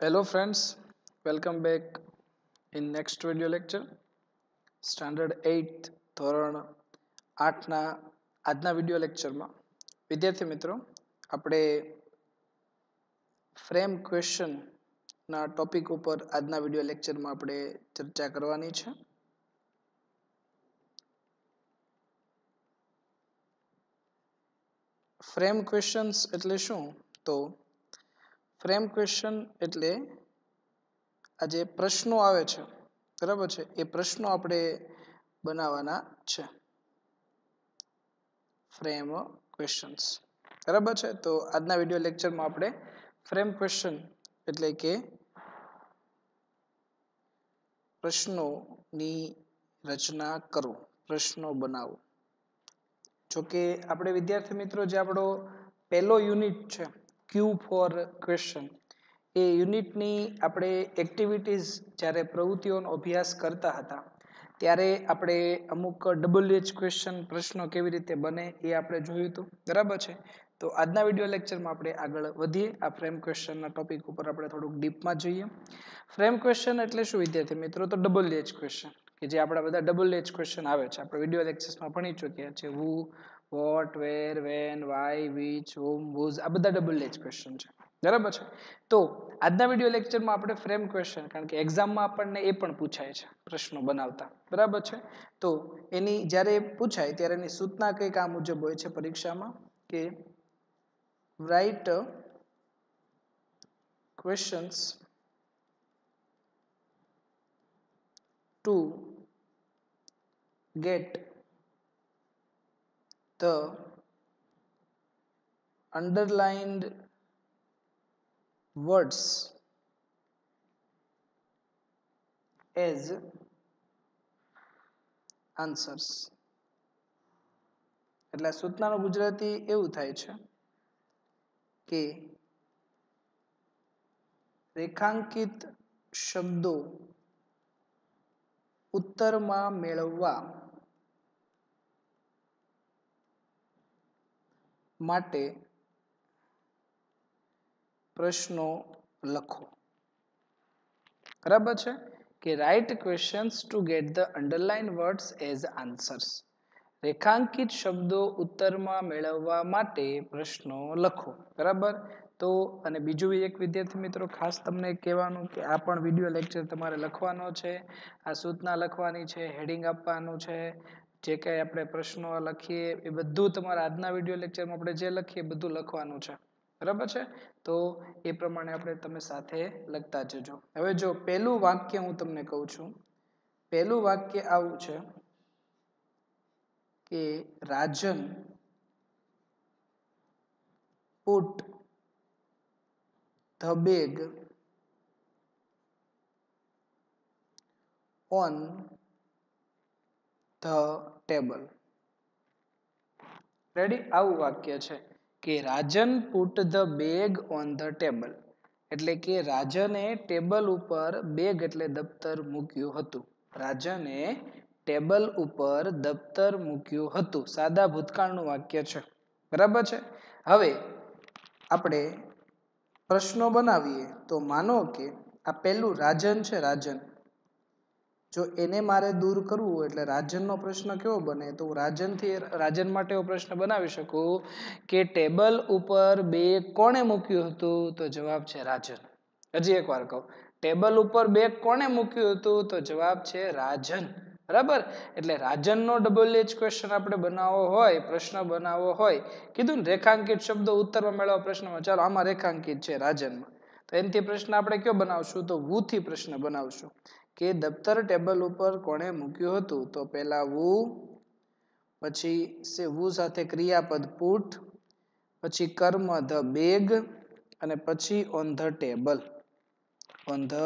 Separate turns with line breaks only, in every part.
Hello friends, welcome back in next video lecture. Standard 8 ધોરણ 8ના આજના video લેક્ચરમાં વિદ્યાર્થી મિત્રો આપણે ફ્રેમ ક્વેશ્ચનના ટોપિક ઉપર આજના વિડિયો લેક્ચરમાં આપણે ચર્ચા કરવાની છે. ફ્રેમ ક્વેશ્ચન્સ એટલે શું? તો ફ્રેમ ક્વેશ્ચન એટલે આ જે પ્રશ્નો આવે છે બરાબર છે એ પ્રશ્નો આપણે બનાવવાના છે. ફ્રેમ ક્વેશ્ચન્સ બરાબર છે. તો આજના વિડિયો લેક્ચરમાં આપણે ફ્રેમ ક્વેશ્ચન એટલે કે પ્રશ્નોની રચના કરો, પ્રશ્નો બનાવો. જોકે આપણે વિદ્યાર્થી મિત્રો જે આપણો પહેલો યુનિટ છે ક્યુ ફોર ક્વેશ્ચન એ યુનિટની આપણે એક્ટિવિટીઝ જ્યારે પ્રવૃત્તિઓનો અભ્યાસ કરતા હતા ત્યારે આપણે અમુક WH ક્વેશ્ચન પ્રશ્નો કેવી રીતે બને એ આપણે જોયું હતું બરાબર છે. તો આજના વિડિયો લેક્ચરમાં આપણે આગળ વધીએ. આ ફ્રેમ ક્વેશ્ચનના ટોપિક ઉપર આપણે થોડુંક ડીપમાં જોઈએ. ફ્રેમ ક્વેશ્ચન એટલે શું વિદ્યાર્થી મિત્રો? તો WH ક્વેશ્ચન કે જે આપણા બધા WH ક્વેશ્ચન આવે છે આપણે વિડિયો લેક્ચર્સમાં ભણી ચૂક્યા છે. Who, what, where, when, why, which, whom, whose આ બધા WH ક્વેશ્ચન છે બરાબર છે. તો આજના વિડિયો લેક્ચરમાં આપણે ફ્રેમ ક્વેશ્ચન, કારણ કે એક્ઝામમાં આપણને એ પણ પૂછાય છે પ્રશ્નો બનાવતા બરાબર છે. તો એની જ્યારે પૂછાય ત્યારે એની સૂચના કંઈક આ મુજબ હોય છે પરીક્ષામાં કે write questions to get the underlined words as answers. એટલે સૂચનાનું ગુજરાતી એવું થાય છે કે રેખાંકિત શબ્દો ઉત્તરમાં મેળવવા માટે પ્રશ્નો લખો બરાબર છે. કે write questions to get the underline words as answers. રેખાંકિત શબ્દો ઉત્તરમાં મેળવવા માટે પ્રશ્નો લખો બરાબર. તો અને બીજું એક વિદ્યાર્થી મિત્રો ખાસ તમને કહેવાનું કે આ પણ વિડિયો લેક્ચર તમારે લખવાનો છે, આ સૂચના લખવાની છે, હેડિંગ આપવાનું છે, જે કંઈ આપણે પ્રશ્નો લખીએ એ બધું તમારા આજના વિડિયો લેક્ચરમાં આપણે જે લખીએ બધું લખવાનું છે બરાબર છે. તો એ પ્રમાણે આપણે તમે સાથે લખતા જજો. હવે જો પહેલું વાક્ય હું તમને કહું છું. પહેલું વાક્ય આવું છે કે Rajan put the bag on the table. Ready? આવું વાક્ય છે કે Rajan put the bag on the table. એટલે કે રાજને ટેબલ ઉપર બેગ એટલે દફતર મૂક્યું હતું. રાજને ટેબલ ઉપર દફતર મૂક્યું હતું. સાદા ભૂતકાળનું વાક્ય છે બરાબર છે. હવે આપણે પ્રશ્નો બનાવીએ. તો માનો કે આ પહેલું રાજન છે. રાજન, જો એને મારે દૂર કરવું હોય એટલે રાજનનો પ્રશ્ન કેવો બને? તો રાજન માટે એવો પ્રશ્ન બનાવી શકું કે ટેબલ ઉપર બેગ કોણે મૂક્યું હતું? તો જવાબ છે રાજન. હજી એક વાર કહું, ટેબલ ઉપર બેગ કોણે મૂક્યું હતું? તો જવાબ છે રાજન બરાબર. એટલે રાજનનો WH ક્વેશ્ચન આપણે બનાવવો હોય, પ્રશ્ન બનાવવો હોય, કીધું ને રેખાંકિત શબ્દો ઉત્તરમાં મેળવવા પ્રશ્નમાં. ચાલો આમાં રેખાંકિત છે રાજનમાં, તો એનાથી પ્રશ્ન આપણે કયો બનાવશું? તો વુ થી પ્રશ્ન બનાવશું કે દફતર ટેબલ ઉપર કોણે મૂક્યું હતું? તો પહેલા વુ, પછી વુ સાથે ક્રિયાપદ પુટ, પછી કર્મ ધ બેગ અને પછી on the table. On the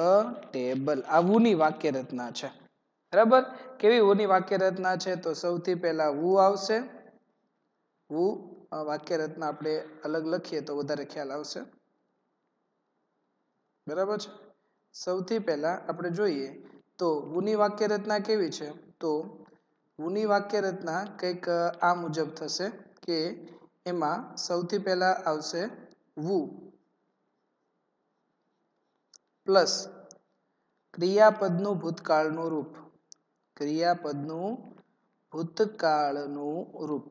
table. આ વુ ની વાક્ય રચના છે બરાબર. કેવી વુ ની વાક્ય રચના છે? તો સૌથી પહેલા વુ આવશે. વુ વાક્ય રચના આપણે અલગ લખીએ તો વધારે ખ્યાલ આવશે બરાબર છે. સૌથી પહેલા આપણે જોઈએ તો વુની વાક્ય રચના કેવી છે? તો વુની વાક્ય રચના કંઈક આ મુજબ થશે કે એમાં સૌથી પહેલા આવશે વુ. પ્લસ ક્રિયાપદનું ભૂતકાળનું રૂપ, ક્રિયાપદનું ભૂતકાળનું રૂપ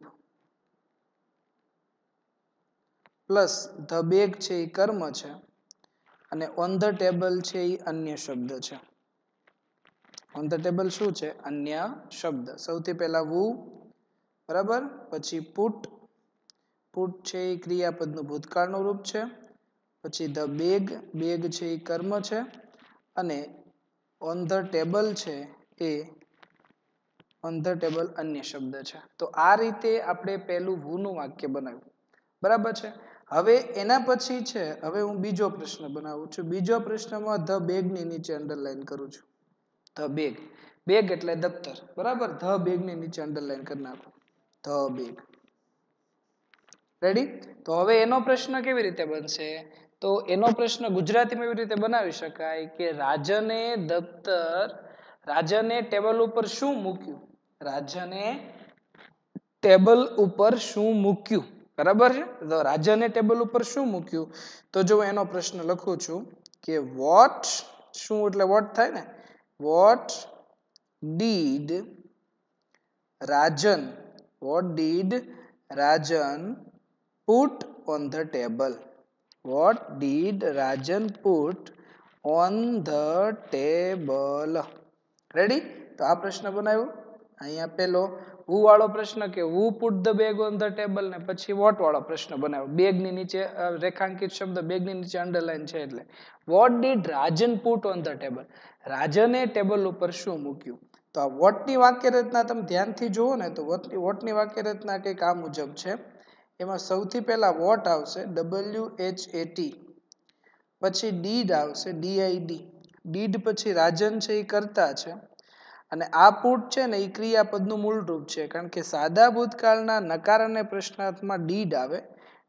પ્લસ ધ બેગ છે એ કર્મ છે અને ઓન ધ ટેબલ છે એ અન્ય શબ્દ છે. ઓન ધ ટેબલ શું છે? અન્ય શબ્દ. સૌથી પહેલા વુ, બરાબર, પછી પુટ, પુટ છે એ ક્રિયાપદનું ભૂતકાળનું રૂપ છે, પછી ધ બેગ, બેગ છે એ કર્મ છે અને ઓન ધ ટેબલ છે એ ઓન ધ ટેબલ અન્ય શબ્દ છે. તો આ રીતે આપણે પહેલું વુનું વાક્ય બનાવ્યું, બરાબર છે. હવે એના પછી છે, હવે હું બીજો પ્રશ્ન બનાવું છું. બીજો પ્રશ્નમાં ધ બેગની નીચે અંડરલાઈન કરું છું. ધ બેગ, બેગ એટલે દફતર, બરાબર. ધ બેગની નીચે અંડરલાઈન કરી નાખો, ધ બેગ. રેડી? તો હવે એનો પ્રશ્ન કેવી રીતે બનશે? તો એનો પ્રશ્ન ગુજરાતીમાં એવી રીતે બનાવી શકાય કે રાજને દફતર, રાજને ટેબલ ઉપર શું મૂક્યું? રાજને ટેબલ ઉપર શું મૂક્યું? બરાબર છે. તો રાજને ટેબલ ઉપર શું મૂક્યું? તો જો એનો પ્રશ્ન લખું છું કે વોટ, શું એટલે વોટ થાય ને, vote did Rajan, vote did Rajan put on the table? Vote did Rajan put on the table? Ready? તો આ પ્રશ્ન બનાવ્યો. અહીંયા પેલો હુ વાળો પ્રશ્ન કે who put the bag on the table, ને પછી વોટ વાળો પ્રશ્ન બનાવ્યો. બેગની નીચે રેખાંકિત શબ્દ બેગની નીચે અંડરલાઈન છે એટલે what did Rajan put on the table? રાજને ટેબલ ઉપર શું મૂક્યું? તો આ વોટની વાક્ય રચના તમે ધ્યાનથી જુઓ ને તો વોટની વાક્ય રચના કંઈક આ મુજબ છે. એમાં સૌથી પહેલા વોટ આવશે, WHAT, પછી ડીડ આવશે, DID. ડીડ પછી રાજન છે એ કર્તા છે અને આ પુટ છે ને એ ક્રિયાપદનું મૂળ રૂપ છે. કારણ કે સાદા ભૂતકાળના નકાર અને પ્રશ્નાર્થમાં ડીડ આવે,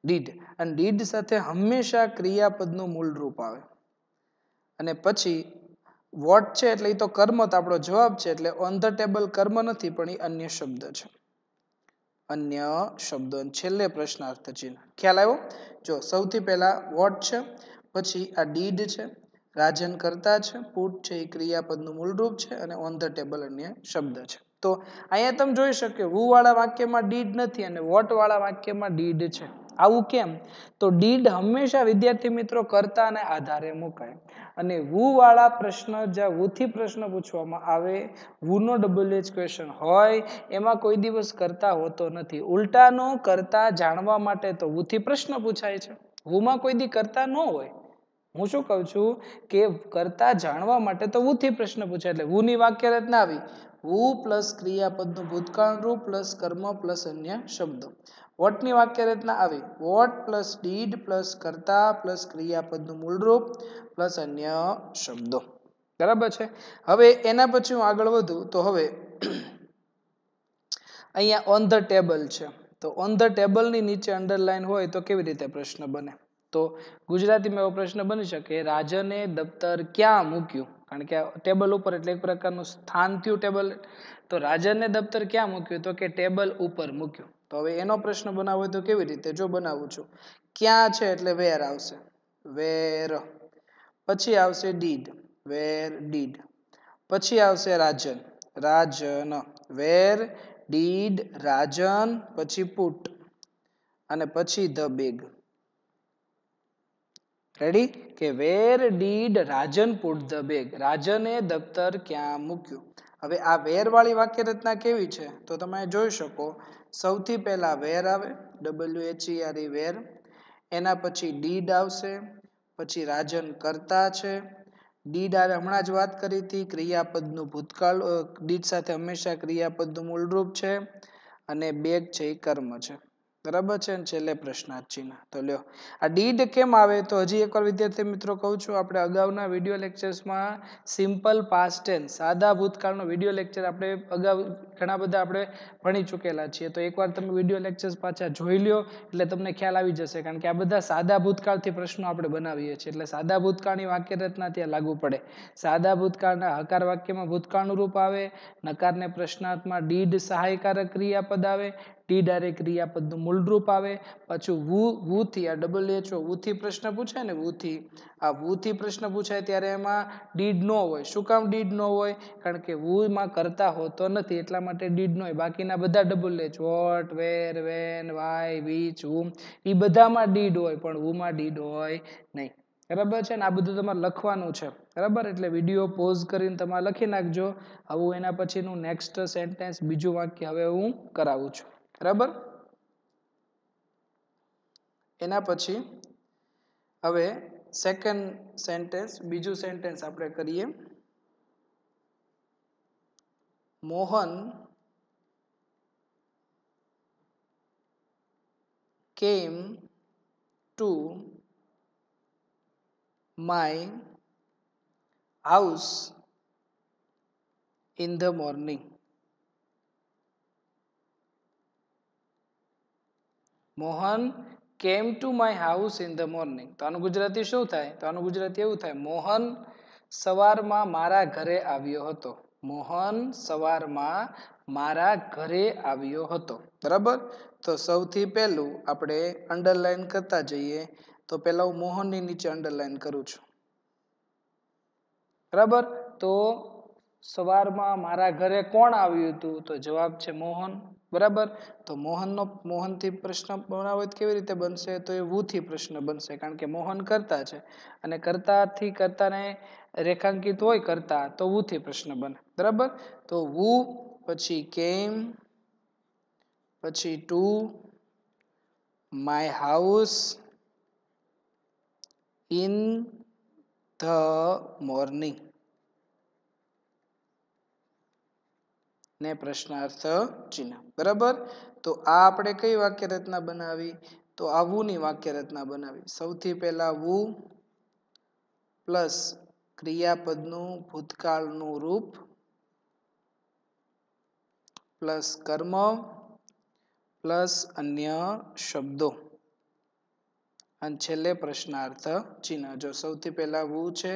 ડીડ, અને ડીડ સાથે હંમેશા ક્રિયાપદનું મૂળ રૂપ આવે. અને પછી વોટ છે એટલે એ તો કર્મ, તો આપણો જવાબ છે એટલે ઓન ધ ટેબલ કર્મ નથી પણ એ અન્ય શબ્દ છે, અન્ય શબ્દો. છેલ્લે પ્રશ્નાર્થ ચિહ્ન. ખ્યાલ આવ્યો? જો સૌથી પહેલા વોટ છે, પછી આ ડીડ છે, રાજન કર્તા છે, પુટ છે એ ક્રિયાપદનું મૂળ રૂપ છે અને ઓન ધ ટેબલ અન્ય શબ્દ છે. તો અહીંયા તમે જોઈ શકો હુ વાળા વાક્યમાં ડીડ નથી અને વોટ વાળા વાક્યમાં ડીડ છે. આવું કેમ? તો ડીડ હંમેશા વિદ્યાર્થી મિત્રો કર્તાને આધારે મુકાય અને વુ વાળા પ્રશ્ન, જ્યાં વુથી પ્રશ્ન પૂછવામાં આવે, વુનો WH ક્વેશ્ચન હોય, એમાં કોઈ દિવસ કર્તા હોતો નથી. ઉલટાનો કર્તા જાણવા માટે તો વુથી પ્રશ્ન પૂછાય છે, વુમાં કોઈ દી કર્તા ન હોય. હું શું કહું છું કે કર્તા જાણવા માટે તો વુથી પ્રશ્ન પૂછાય. એટલે વુની વાક્ય રચના આવી, વુ પ્લસ ક્રિયાપદનું ભૂતકાળ રૂપ પ્લસ કર્મ પ્લસ અન્ય શબ્દો. વોટની વાક્ય રચના આવી, વોટ પ્લસ ડીડ પ્લસ કર્તા પ્લસ ક્રિયાપદનું મૂળ રૂપ પ્લસ અન્ય શબ્દો. બરાબર છે. હવે એના પછી હું આગળ વધું તો હવે અહીંયા ઓન ધ ટેબલ છે, તો ઓન ધ ટેબલની નીચે અંડરલાઈન હોય તો કેવી રીતે પ્રશ્ન બને? તો ગુજરાતીમાં એવો પ્રશ્ન બની શકે, રાજને દફતર ક્યાં મૂક્યું? કારણ કે ટેબલ ઉપર એટલે એક પ્રકારનું સ્થાન થયું ટેબલ. તો રાજને દફતર ક્યાં મૂક્યું? તો કે ટેબલ ઉપર મૂક્યું. તો હવે એનો પ્રશ્ન બનાવવો હોય તો કેવી રીતે? જો બનાવું છું, ક્યાં છે એટલે વેર આવશે, વેર. પછી આવશે ડીડ, વેર ડીડ. પછી આવશે રાજન, રાજન, વેર ડીડ રાજન, પછી પુટ અને પછી ધ બેગ. રેડી? કે where did Rajan put the bag? રાજને દફતર ક્યાં મૂક્યું? હવે આ વેર વાળી વાક્ય રચના કેવી છે તો તમે જોઈ શકો. સૌથી પહેલા વેર આવે, WHERE, વેર. એના પછી ડીડ આવશે, પછી રાજન કર્તા છે, ડીડ આરે હમણાં જ વાત કરી હતી, ક્રિયાપદનું ભૂતકાળ, ડીડ સાથે હંમેશા ક્રિયાપદનું મૂળરૂપ છે અને બેગ છે એ કર્મ છે. બરાબર છે. છેલ્લે પ્રશ્નાર્થ ચિહ્ન. તો લ્યો, આ ડીડ કેમ આવે? તો હજી એકવાર વિદ્યાર્થી મિત્રો કહું છું, આપણે અગાઉના વિડીયો લેક્ચર્સમાં સિમ્પલ પાસ્ટ ટેન્સ, સાદા ભૂતકાળનો વિડીયો લેક્ચર આપણે અગાઉ ઘણા બધા આપણે ભણી ચૂકેલા છીએ. તો એકવાર તમે વિડીયો લેક્ચર્સ પાછા જોઈ લ્યો એટલે તમને ખ્યાલ આવી જશે. કારણ કે આ બધા સાદા ભૂતકાળથી પ્રશ્નો આપણે બનાવીએ છીએ એટલે સાદા ભૂતકાળની વાક્ય રચના ત્યાં લાગુ પડે. સાદા ભૂતકાળના હકાર વાક્યમાં ભૂતકાળનું રૂપ આવે, નકારને પ્રશ્નાર્થમાં ડીડ સહાયકારક ક્રિયાપદ આવે, ડી ડાયરેક્ટ ક્રિયાપદનું મૂળરૂપ આવે. પાછું વુથી આ WHO વુથી પ્રશ્ન પૂછાય ને વુથી પ્રશ્ન પૂછાય ત્યારે એમાં ડીડ ન હોય. શું કામ ડીડ ન હોય? કારણ કે વુમાં કરતા હોતો નથી એટલા માટે ડીડ ન હોય. બાકીના બધા WHO what, where, when, why, which, whom એ બધામાં ડીડ હોય પણ વુમાં ડીડ હોય નહીં. બરાબર છે ને? આ બધું તમારે લખવાનું છે. બરાબર? એટલે વિડીયો પોઝ કરીને તમારે લખી નાખજો. હવે એના પછીનું નેક્સ્ટ સેન્ટેન્સ બીજું વાક્ય હવે હું કરાવું છું. બરાબર? એના પછી હવે સેકન્ડ સેન્ટેન્સ બીજું સેન્ટેન્સ આપણે કરીએ. Mohan came to my house in the morning. Mohan came to my house in the morning. તો આનું ગુજરાતી શું થાય? તો આનું ગુજરાતી એવું થાય, મોહન સવારમાં મારા ઘરે આવ્યો હતો. મોહન સવારમાં મારા ઘરે આવ્યો હતો. બરાબર? તો સૌથી પહેલું આપણે અંડરલાઈન કરતા જઈએ. તો પહેલા હું મોહનની નીચે અંડરલાઈન કરું છું. બરાબર? તો સવારમાં મારા ઘરે કોણ આવ્યું હતું? તો જવાબ છે મોહન. બરાબર? તો મોહનથી પ્રશ્ન બનાવો કેવી રીતે બનશે? તો એ વુથી પ્રશ્ન બનશે કારણ કે મોહન કરતા છે અને કર્તાથી કર્તાને રેખાંકિત હોય કરતા તો વુથી પ્રશ્ન બને. બરાબર? તો વુ પછી કેમ પછી two my house in the morning ને પ્રશ્નાર્થ ચિહ્ન. બરાબર? તો આ આપણે કઈ વાક્ય રચના બનાવી? તો આ વુની વાક્ય રચના બનાવી. સૌથી પહેલા વુ પ્લસ ક્રિયાપદનું ભૂતકાળનું રૂપ પ્લસ કર્મ પ્લસ અન્ય શબ્દો અને છેલ્લે પ્રશ્નાર્થ ચિહ્ન. જો સૌથી પહેલા વુ છે,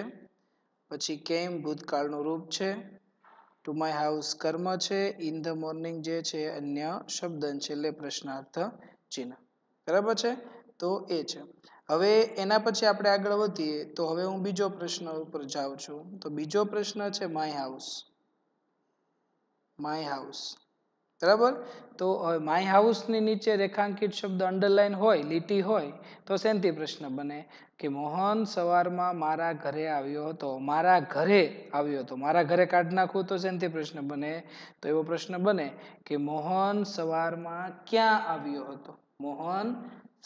પછી કેમ ભૂતકાળનું રૂપ છે, ટુ માય હાઉસ કર્મ છે, ઇન ધ મોર્નિંગ જે છે અન્ય શબ્દ, છેલ્લે પ્રશ્નાર્થ ચિહ્ન. બરાબર છે? તો એ છે. હવે એના પછી આપણે આગળ વધીએ તો હવે હું બીજો પ્રશ્ન ઉપર જાઉં છું. તો બીજો પ્રશ્ન છે માય હાઉસ. My house. બરાબર? તો માય હાઉસની નીચે રેખાંકિત શબ્દ અંડરલાઈન હોય, લીટી હોય તો શેનથી પ્રશ્ન બને? કે મોહન સવારમાં મારા ઘરે આવ્યો હતો. મારા ઘરે આવ્યો હતો. મારા ઘરે કાઢી નાખું તો શેનથી પ્રશ્ન બને? તો એવો પ્રશ્ન બને કે મોહન સવારમાં ક્યાં આવ્યો હતો? મોહન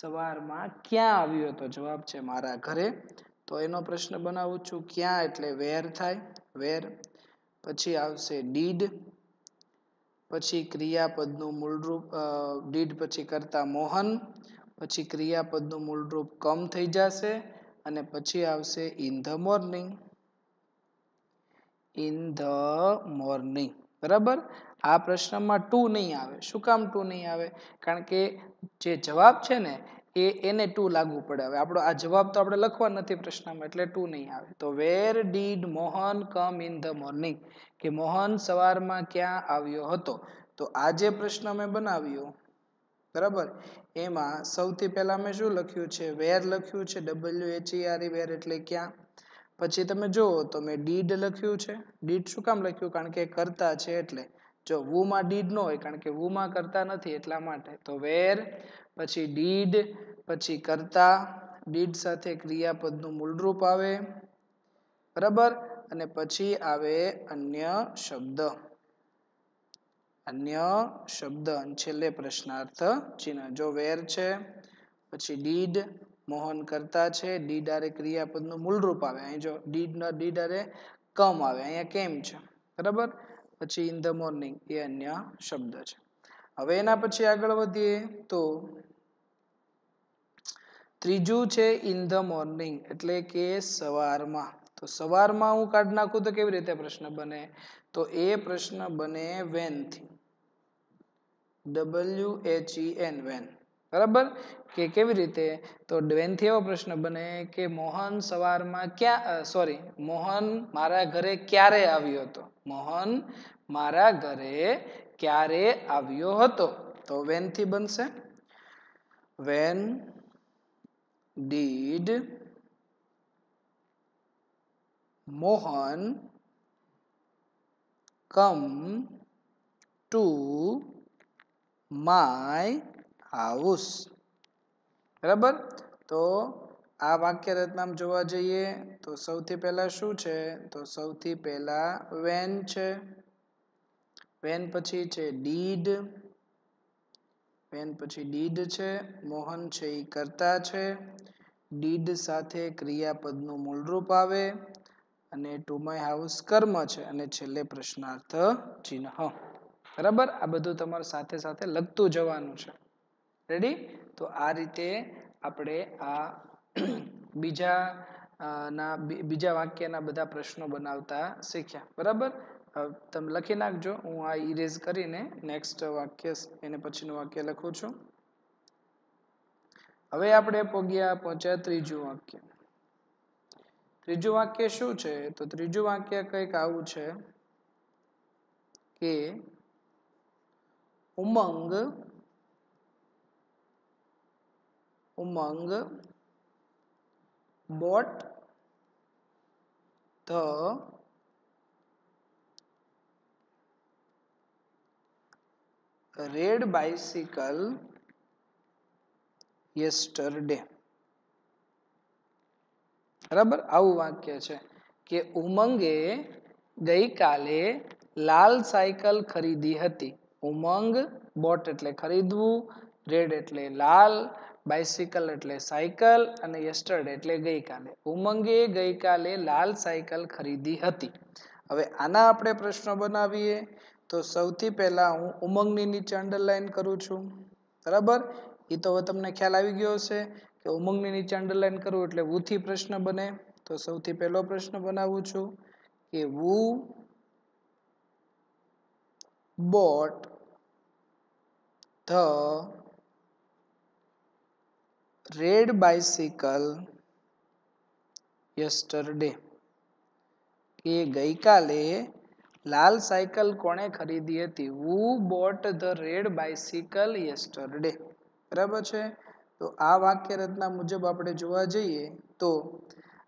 સવારમાં ક્યાં આવ્યો હતો? જવાબ છે મારા ઘરે. તો એનો પ્રશ્ન બનાવું છું. ક્યાં એટલે વેર થાય, વેર. પછી આવશે ડીડ, પછી ક્રિયાપદનું મૂળરૂપ ડીડ પછી કરતા મોહન, પછી ક્રિયાપદનું મૂળરૂપ કમ થઈ જશે અને પછી આવશે in the morning. In the morning. બરાબર? આ પ્રશ્નમાં ટુ નહીં આવે. શું કામ ટુ નહીં આવે? કારણ કે જે જવાબ છે ને એને ટુ લાગુ પડે. હવે આપણો આ જવાબ તો આપણે લખવા નથી પ્રશ્નમાં એટલે ટુ નહીં આવે. તો where did Mohan come in the morning, કે મોહન સવારમાં ક્યાં આવ્યો હતો? તો આ જે પ્રશ્ન મેં બનાવ્યો, બરાબર, એમાં સૌથી પહેલા મેં શું લખ્યું છે? વેર લખ્યું છે. WHERE વેર એટલે ક્યાં. પછી તમે જુઓ તો મેં ડીડ લખ્યું છે. ડીડ શું કામ લખ્યું? કારણ કે કરતા છે એટલે. જો વુમાં ડીડ ન હોય કારણ કે વુમાં કરતા નથી એટલા માટે. તો વેર પછી ડીડ પછી કરતા, ડીડ સાથે ક્રિયાપદનું મૂળરૂપ આવે. બરાબર? અને પછી આવે અન્ય શબ્દ. અન્ય શબ્દ અને છેલ્લે પ્રશ્નાર્થ ચિહ્ન. જો વેર છે પછી ડીડ, મોહન કરતા છે, ડીડ આરે ક્રિયાપદનું મૂળરૂપ આવે. અહીં જો ડીડ આરે કમ આવે. અહીંયા કેમ છે. બરાબર? પછી ઇન ધ મોર્નિંગ એ અન્ય શબ્દ છે. હવે એના પછી આગળ વધીએ તો ત્રીજું છે ઇન ધ મોર્નિંગ એટલે કે સવારમાં. તો સવારમાં હું કાઢી નાખું તો કેવી રીતે પ્રશ્ન બને? તો એ પ્રશ્ન બને વેન થી. WHEN when. બરાબર? કે કેવી રીતે? તો વેન થી એવો પ્રશ્ન બને કે મોહન સવારમાં મોહન મારા ઘરે ક્યારે આવ્યો હતો? મોહન મારા ઘરે ક્યારે આવ્યો હતો? તો વેન થી બનશે when did Mohan come to my house. બરાબર. તો આ વાક્ય રચનામાં જોવા જઈએ તો સૌથી પહેલા શું છે તો સૌથી પહેલા વેન છે. વેન પછી છે ડીડ. વેન પછી ડીડ છે. મોહન છે એ કર્તા છે. ડીડ સાથે ક્રિયાપદનું મૂળરૂપ આવે અને ટુ માય હાઉસ કર્મ છે અને છેલ્લે પ્રશ્નાર્થ ચિહ્ન. બરાબર. આ બધું તમારે સાથે સાથે લખતું જવાનું છે. રેડી. તો આ રીતે આપણે આ બીજા વાક્યના બધા પ્રશ્નો બનાવતા શીખ્યા. બરાબર. તમે લખી નાખજો. હું આ ઇરેઝ કરીને નેક્સ્ટ વાક્ય એને પછીનું વાક્ય લખું છું. હવે આપણે પહોંચ્યા ત્રીજું વાક્ય. ત્રીજું વાક્ય શું છે તો ત્રીજું વાક્ય કંઈક આવું છે કે ઉમંગ bought the red bicycle yesterday. બરાબર. આવું વાક્ય છે કે ઉમંગે ગઈકાલે લાલ સાયકલ ખરીદી હતી. ઉમંગ બોટ એટલે ખરીદવું, રેડ એટલે લાલ, બાઇસિકલ એટલે સાયકલ અને યસ્ટરડે એટલે ગઈકાલે. ઉમંગે ગઈકાલે લાલ સાયકલ ખરીદી હતી. હવે આના આપણે પ્રશ્નો બનાવીએ તો સૌથી પહેલા હું ઉમંગની નીચે અંડરલાઈન કરું છું. બરાબર. એ તો હવે તમને ખ્યાલ આવી ગયો હશે કે ઉમંગની નીચે અંડરલાઈન કરવું એટલે વુ થી પ્રશ્ન બને. તો સૌથી પહેલો પ્રશ્ન બનાવું છું કે વુ bought the red bicycle yesterday. કે ગઈકાલે લાલ સાયકલ કોણે ખરીદી હતી? who bought the red bicycle yesterday. બરાબર છે. તો આ વાક્ય રચના મુજબ આપણે જોવા જઈએ તો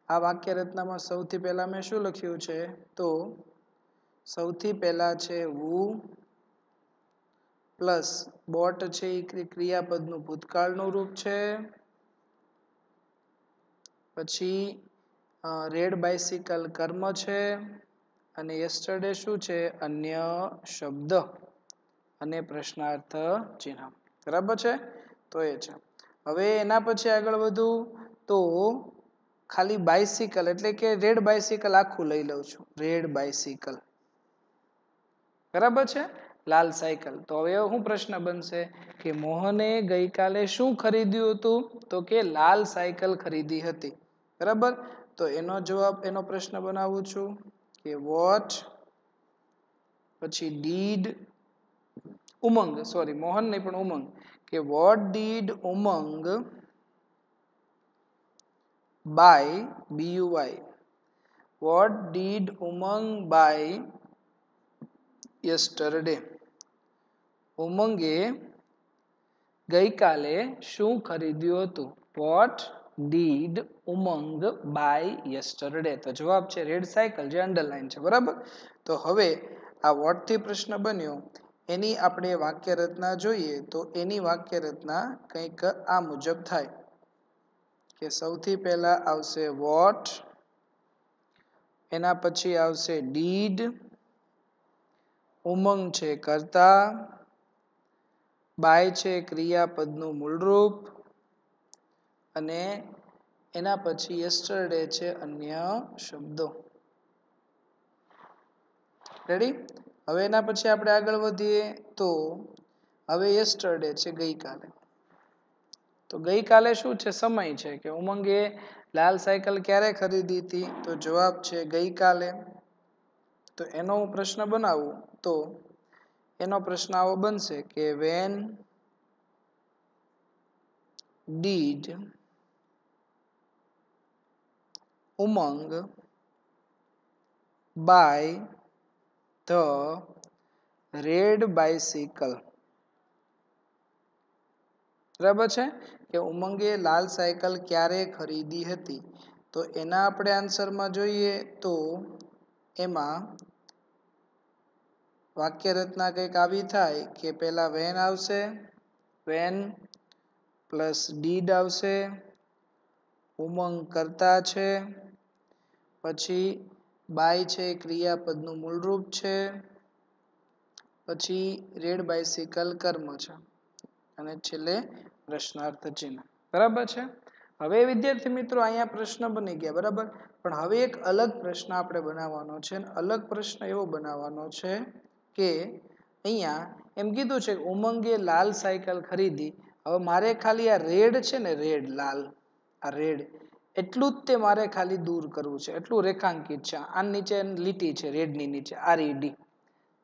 આ વાક્ય રચનામાં સૌથી પહેલા મેં શું લખ્યું છે તો સૌથી પહેલા છે who પ્લસ બોટ છે એ ક્રિયાપદનું ભૂતકાળનું રૂપ છે. પછી રેડ બાઇસિકલ કર્મ છે અને યસ્ટરડે શું છે? અન્ય શબ્દ અને પ્રશ્નાર્થ ચિહ્ન. બરાબર છે. તો એ છે. હવે એના પછી આગળ વધું તો ખાલી બાઇસિકલ એટલે કે રેડ બાઇસિકલ આખું લઈ લઉં છું. Red bicycle. બરાબર છે. લાલ સાયકલ. તો હવે શું પ્રશ્ન બનશે કે મોહને ગઈકાલે શું ખરીદ્યું હતું? તો કે લાલ સાયકલ ખરીદી હતી. બરાબર. તો એનો જવાબ એનો પ્રશ્ન બનાવું છું કે વોટ પછી ડીડ ઉમંગ સોરી મોહન નહીં પણ ઉમંગ કે what did Umang buy BUY what did Umang buy yesterday. ઉમંગે ગઈકાલે શું ખરીદ્યું હતું? What did Umang buy yesterday. તો જવાબ છે રેડ સાયકલ જે અંડરલાઈન છે. બરાબર. તો હવે આ વોટ થી પ્રશ્ન બન્યો એની આપણે વાક્ય રચના જોઈએ તો એની વાક્ય રચના કંઈક આ મુજબ થાય કે સૌથી પહેલા આવશે વોટ, એના પછી આવશે ડીડ, ઉમંગ છે કર્તા, બાય છે ક્રિયાપદનું મૂળરૂપ અને એના પછી યસ્ટરડે છે અન્ય શબ્દો. રેડી. હવે એના પછી આપણે આગળ વધીએ તો હવે યસ્ટરડે છે ગઈકાલે. તો ગઈકાલે શું છે? સમય છે કે ઉમંગે લાલ સાયકલ ક્યારે ખરીદી હતી? તો જવાબ છે ગઈકાલે. તો એનો હું પ્રશ્ન બનાવું તો એનો પ્રશ્ન આવો બનશે કે when did Umang buy the red bicycle. બરાબર છે કે ઉમંગે લાલ સાયકલ ક્યારે ખરીદી હતી તો એના આપણે આન્સરમાં જોઈએ તો એમાં વાક્ય રચના કંઈક આવી થાય કે પહેલા વેન આવશે વેન પ્લસ ડીડ આવશે ઉમંગ કરતા છે પછી બાય છે ક્રિયાપદનું મૂળરૂપ છે પછી રેડ બાઇસિકલ કર્મ છે અને છેલ્લે પ્રશ્નાર્થ ચિહ્ન બરાબર છે હવે વિદ્યાર્થી મિત્રો અહીંયા પ્રશ્ન બની ગયા બરાબર પણ હવે એક અલગ પ્રશ્ન આપણે બનાવવાનો છે અને અલગ પ્રશ્ન એવો બનાવવાનો છે કે અહીંયા એમ કીધું છે ઉમંગે લાલ સાયકલ ખરીદી હવે મારે ખાલી આ રેડ છે ને રેડ લાલ આ રેડ એટલું જ તે મારે ખાલી દૂર કરવું છે એટલું રેખાંકિત છે આ નીચે લીટી છે રેડની નીચે આરઈડી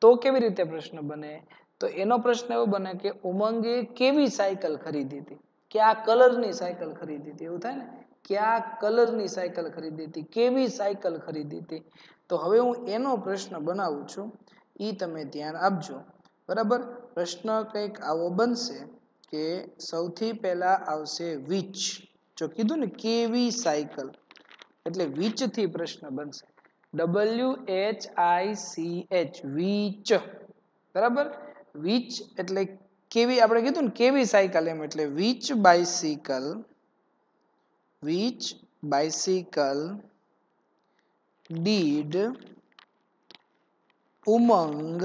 તો કેવી રીતે પ્રશ્ન બને તો એનો પ્રશ્ન એવો બને કે ઉમંગે કેવી સાયકલ ખરીદી હતી કયા કલરની સાયકલ ખરીદી હતી એવું થાય ને કયા કલરની સાયકલ ખરીદી હતી કેવી સાયકલ ખરીદી હતી તો હવે હું એનો પ્રશ્ન બનાવું છું ઈ તમે ધ્યાન આપજો બરાબર પ્રશ્ન કંઈક આવો બનશે કે સૌથી પહેલા આવશે વિચ જો કીધું ને કેવી સાયકલ એટલે વિચ થી પ્રશ્ન બનશે WHICH વિચ બરાબર વિચ એટલે કેવી આપણે કીધું ને કેવી સાયકલ એમ એટલે which bicycle did Umang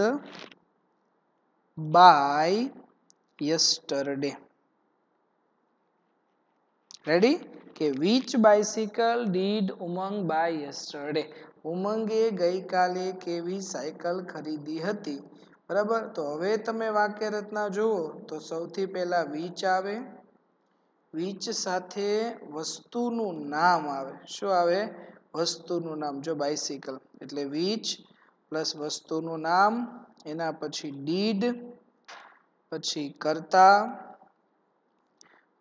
buy yesterday ready કે which bicycle did Umang buy yesterday ઉમંગે ગઈકાલે કેવી સાયકલ ખરીદી હતી બરાબર તો હવે તમે વાક્ય રચના જુઓ તો સૌથી પહેલા વિચ આવે વિચ સાથે વસ્તુનું નામ આવે શું આવે વસ્તુનું નામ જો બાઇસિકલ એટલે વિચ પ્લસ વસ્તુનું નામ એના પછી ડીડ પછી કર્તા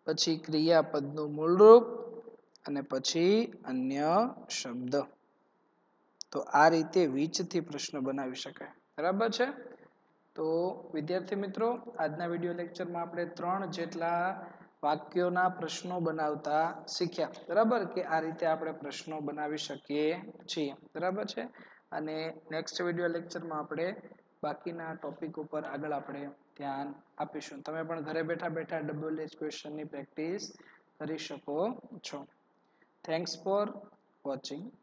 પછી ક્રિયાપદનું મૂળરૂપ અને પછી અન્ય શબ્દ તો આ રીતે વિચ થી પ્રશ્ન બનાવી શકાય બરાબર છે તો વિદ્યાર્થી મિત્રો આજના વિડિયો લેક્ચરમાં આપણે 3 જેટલા વાક્યોના પ્રશ્નો બનાવતા શીખ્યા બરાબર કે આ રીતે આપણે પ્રશ્નો બનાવી શકીએ છીએ બરાબર છે અને નેક્સ્ટ વિડિયો લેક્ચરમાં આપણે બાકીના ટોપિક ઉપર આગળ આપણે ધ્યાન આપીશું તમે પણ ઘરે બેઠા બેઠા WH ક્વેશ્ચનની પ્રેક્ટિસ કરી શકો છો થેન્ક્સ ફોર વોચિંગ